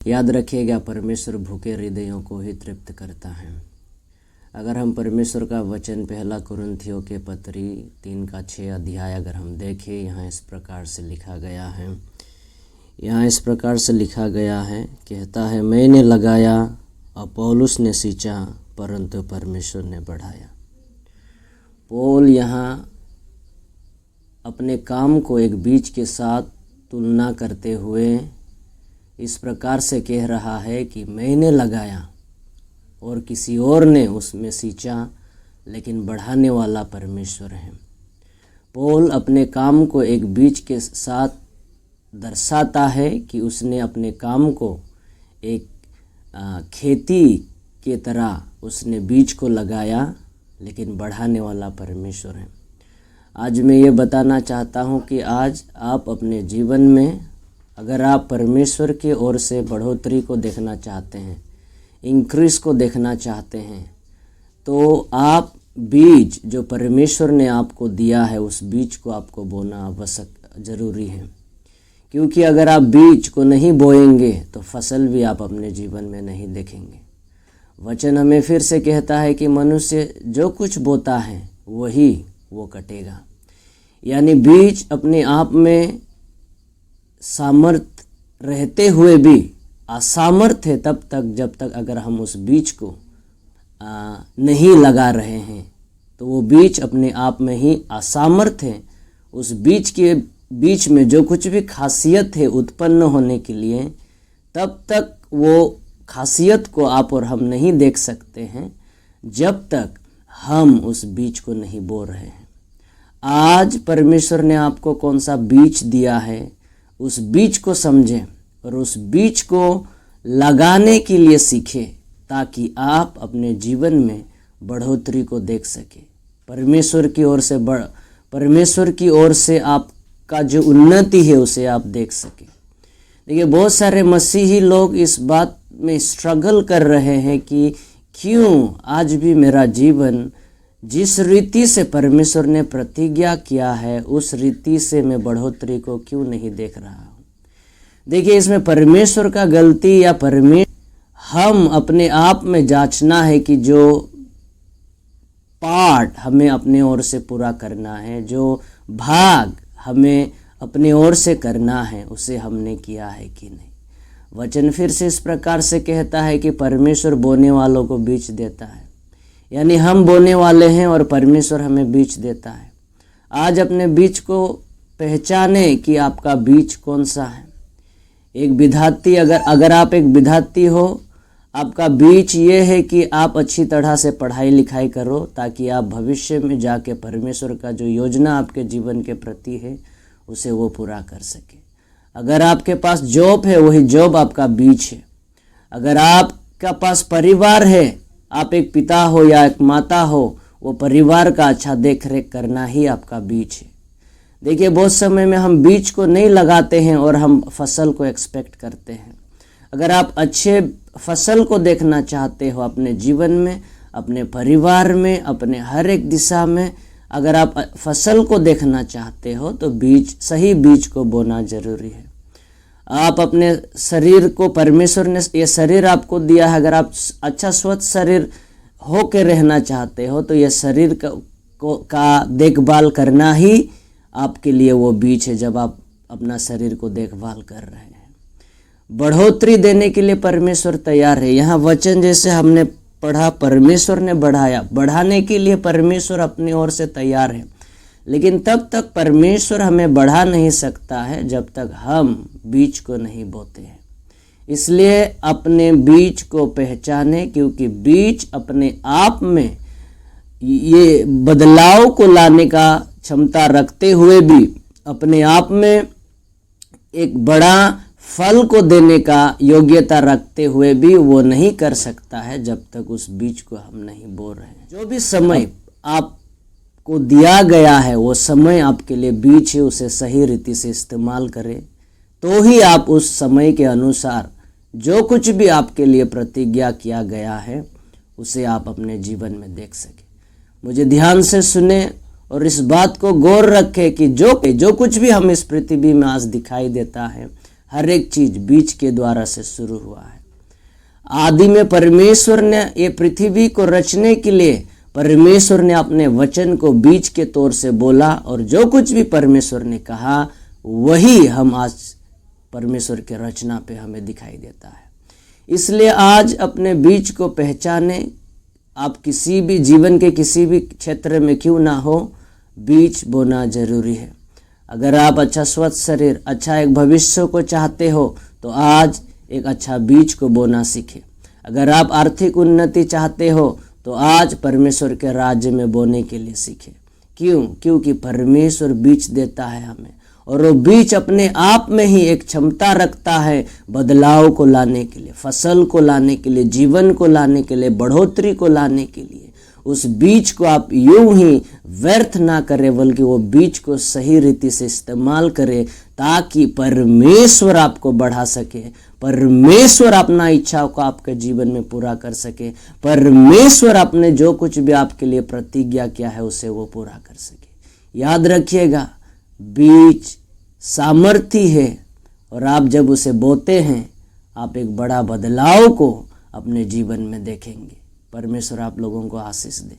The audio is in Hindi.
याद रखिएगा, परमेश्वर भूखे हृदयों को ही तृप्त करता है। अगर हम परमेश्वर का वचन पहला कुरिन्थियों के पत्री 3:6 अध्याय अगर हम देखें, यहाँ इस प्रकार से लिखा गया है, कहता है, मैंने लगाया अपोलोस ने सींचा परंतु परमेश्वर ने बढ़ाया। पौल यहाँ अपने काम को एक बीज के साथ तुलना करते हुए इस प्रकार से कह रहा है कि मैंने लगाया और किसी और ने उसमें सींचा, लेकिन बढ़ाने वाला परमेश्वर है। पौल अपने काम को एक बीज के साथ दर्शाता है कि उसने अपने काम को एक खेती के तरह उसने बीज को लगाया, लेकिन बढ़ाने वाला परमेश्वर है। आज मैं ये बताना चाहता हूँ कि आज आप अपने जीवन में अगर आप परमेश्वर की ओर से बढ़ोतरी को देखना चाहते हैं, इंक्रीज को देखना चाहते हैं, तो आप बीज जो परमेश्वर ने आपको दिया है उस बीज को आपको बोना आवश्यक ज़रूरी है। क्योंकि अगर आप बीज को नहीं बोएंगे तो फसल भी आप अपने जीवन में नहीं देखेंगे। वचन हमें फिर से कहता है कि मनुष्य जो कुछ बोता है वही वो कटेगा। यानी बीज अपने आप में सामर्थ रहते हुए भी असमर्थ है तब तक जब तक अगर हम उस बीज को नहीं लगा रहे हैं, तो वो बीज अपने आप में ही असमर्थ है। उस बीज के बीच में जो कुछ भी खासियत है उत्पन्न होने के लिए, तब तक वो खासियत को आप और हम नहीं देख सकते हैं जब तक हम उस बीज को नहीं बो रहे हैं। आज परमेश्वर ने आपको कौन सा बीज दिया है, उस बीज को समझें और उस बीज को लगाने के लिए सीखें, ताकि आप अपने जीवन में बढ़ोतरी को देख सकें। परमेश्वर की ओर से आपका जो उन्नति है उसे आप देख सकें। देखिए, बहुत सारे मसीही लोग इस बात में स्ट्रगल कर रहे हैं कि क्यों आज भी मेरा जीवन जिस रीति से परमेश्वर ने प्रतिज्ञा किया है उस रीति से मैं बढ़ोतरी को क्यों नहीं देख रहा हूँ। देखिए, इसमें परमेश्वर का गलती या हम अपने आप में जांचना है कि जो पार्ट हमें अपने ओर से पूरा करना है, जो भाग हमें अपने ओर से करना है, उसे हमने किया है कि नहीं। वचन फिर से इस प्रकार से कहता है कि परमेश्वर बोने वालों को बीज देता है। यानी हम बोने वाले हैं और परमेश्वर हमें बीज देता है। आज अपने बीज को पहचाने कि आपका बीज कौन सा है। एक विद्यार्थी अगर आप एक विद्यार्थी हो, आपका बीज ये है कि आप अच्छी तरह से पढ़ाई लिखाई करो, ताकि आप भविष्य में जाके परमेश्वर का जो योजना आपके जीवन के प्रति है उसे वो पूरा कर सके। अगर आपके पास जॉब है, वही जॉब आपका बीज है। अगर आपका पास परिवार है, आप एक पिता हो या एक माता हो, वो परिवार का अच्छा देख रेख करना ही आपका बीज है। देखिए, बहुत समय में हम बीज को नहीं लगाते हैं और हम फसल को एक्सपेक्ट करते हैं। अगर आप अच्छे फसल को देखना चाहते हो अपने जीवन में, अपने परिवार में, अपने हर एक दिशा में, अगर आप फसल को देखना चाहते हो तो सही बीज को बोना जरूरी है। आप अपने शरीर को, परमेश्वर ने ये शरीर आपको दिया है, अगर आप अच्छा स्वस्थ शरीर हो के रहना चाहते हो तो ये शरीर का देखभाल करना ही आपके लिए वो बीज है। जब आप अपना शरीर को देखभाल कर रहे हैं, बढ़ोतरी देने के लिए परमेश्वर तैयार है। यहाँ वचन जैसे हमने पढ़ा, परमेश्वर ने बढ़ाया, बढ़ाने के लिए परमेश्वर अपनी ओर से तैयार है। लेकिन तब तक परमेश्वर हमें बढ़ा नहीं सकता है जब तक हम बीज को नहीं बोते हैं। इसलिए अपने बीज को पहचाने, क्योंकि बीज अपने आप में ये बदलाव को लाने का क्षमता रखते हुए भी, अपने आप में एक बड़ा फल को देने का योग्यता रखते हुए भी वो नहीं कर सकता है जब तक उस बीज को हम नहीं बो रहे हैं। जो भी समय आपको दिया गया है वो समय आपके लिए बीज है, उसे सही रीति से इस्तेमाल करें, तो ही आप उस समय के अनुसार जो कुछ भी आपके लिए प्रतिज्ञा किया गया है उसे आप अपने जीवन में देख सकें। मुझे ध्यान से सुने और इस बात को गौर रखें कि जो कुछ भी हम इस पृथ्वी में आज दिखाई देता है, हर एक चीज बीज के द्वारा से शुरू हुआ है। आदि में परमेश्वर ने ये पृथ्वी को रचने के लिए परमेश्वर ने अपने वचन को बीज के तौर से बोला, और जो कुछ भी परमेश्वर ने कहा वही हम आज परमेश्वर के रचना पे हमें दिखाई देता है। इसलिए आज अपने बीज को पहचाने। आप किसी भी जीवन के किसी भी क्षेत्र में क्यों ना हो, बीज बोना जरूरी है। अगर आप अच्छा स्वस्थ शरीर, अच्छा एक भविष्य को चाहते हो तो आज एक अच्छा बीज को बोना सीखें। अगर आप आर्थिक उन्नति चाहते हो तो आज परमेश्वर के राज्य में बोने के लिए सीखें। क्यों? क्योंकि परमेश्वर बीज देता है हमें, और वो बीज अपने आप में ही एक क्षमता रखता है बदलाव को लाने के लिए, फसल को लाने के लिए, जीवन को लाने के लिए, बढ़ोतरी को लाने के लिए। उस बीज को आप यूं ही व्यर्थ ना करें, बल्कि वो बीज को सही रीति से इस्तेमाल करें, ताकि परमेश्वर आपको बढ़ा सके, परमेश्वर अपना इच्छाओं को आपके जीवन में पूरा कर सके, परमेश्वर अपने जो कुछ भी आपके लिए प्रतिज्ञा किया है उसे वो पूरा कर सके। याद रखिएगा, बीज सामर्थ्य है, और आप जब उसे बोते हैं आप एक बड़ा बदलाव को अपने जीवन में देखेंगे। परमेश्वर आप लोगों को आशीष दे।